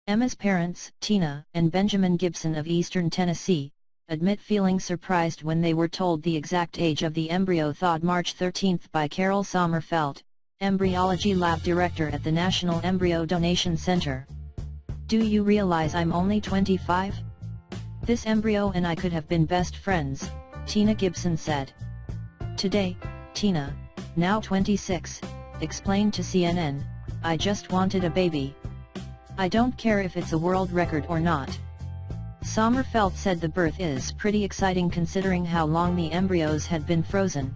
Emma's parents, Tina and Benjamin Gibson of Eastern Tennessee, admit feeling surprised when they were told the exact age of the embryo thawed March 13 by Carol Sommerfeld, embryology lab director at the National Embryo Donation Center. "Do you realize I'm only 25? This embryo and I could have been best friends," Tina Gibson said. Today, Tina, now 26, explained to CNN, "I just wanted a baby. I don't care if it's a world record or not." Sommerfeld said the birth is pretty exciting considering how long the embryos had been frozen.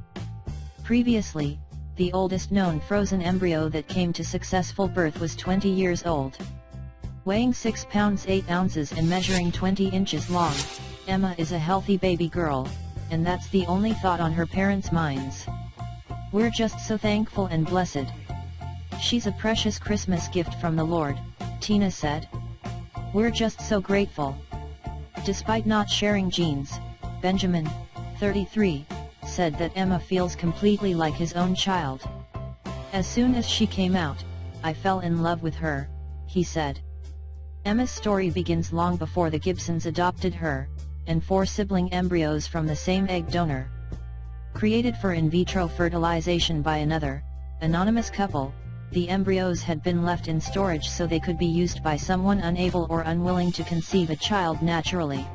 Previously, the oldest known frozen embryo that came to successful birth was 20 years old. Weighing 6 pounds 8 ounces and measuring 20 inches long, Emma is a healthy baby girl, and that's the only thought on her parents' minds. "We're just so thankful and blessed. She's a precious Christmas gift from the Lord," Tina said. "We're just so grateful." Despite not sharing genes, Benjamin, 33, said that Emma feels completely like his own child. "As soon as she came out, I fell in love with her," he said. Emma's story begins long before the Gibsons adopted her, and 4 sibling embryos from the same egg donor. Created for in vitro fertilization by another, anonymous couple, the embryos had been left in storage so they could be used by someone unable or unwilling to conceive a child naturally.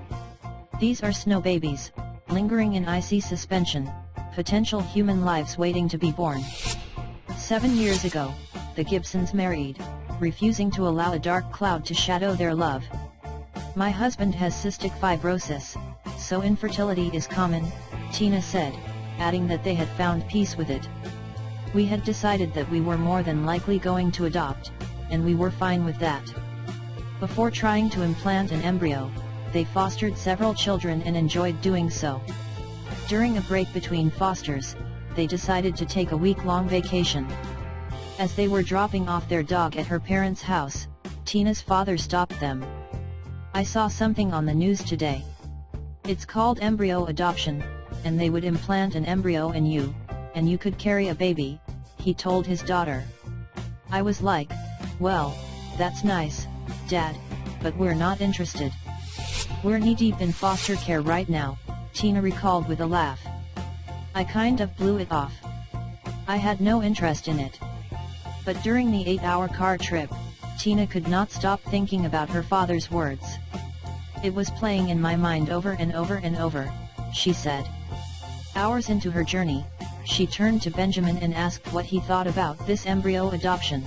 These are snow babies, lingering in icy suspension, potential human lives waiting to be born. 7 years ago, the Gibsons married, refusing to allow a dark cloud to shadow their love. "My husband has cystic fibrosis, so infertility is common," Tina said, adding that they had found peace with it. "We had decided that we were more than likely going to adopt, and we were fine with that." Before trying to implant an embryo, they fostered several children and enjoyed doing so. During a break between fosters, they decided to take a week-long vacation. As they were dropping off their dog at her parents' house, Tina's father stopped them. "I saw something on the news today. It's called embryo adoption, and they would implant an embryo in you, and you could carry a baby," he told his daughter. "I was like, well, that's nice, Dad, but we're not interested. We're knee-deep in foster care right now," Tina recalled with a laugh. "I kind of blew it off. I had no interest in it." But during the 8-hour car trip, Tina could not stop thinking about her father's words. "It was playing in my mind over and over and over," she said. Hours into her journey, she turned to Benjamin and asked what he thought about this embryo adoption.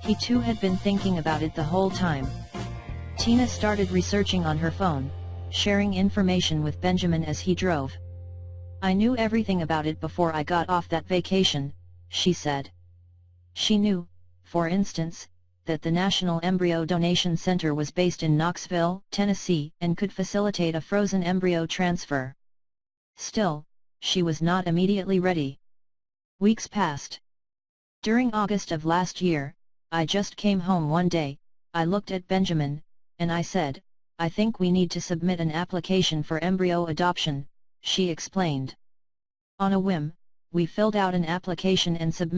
He too had been thinking about it the whole time. Tina started researching on her phone, sharing information with Benjamin as he drove. "I knew everything about it before I got off that vacation," she said. She knew, for instance, that the National Embryo Donation Center was based in Knoxville, Tennessee, and could facilitate a frozen embryo transfer. Still, she was not immediately ready. Weeks passed. "During August of last year, I just came home one day, I looked at Benjamin, and I said, I think we need to submit an application for embryo adoption," she explained. "On a whim, we filled out an application and submitted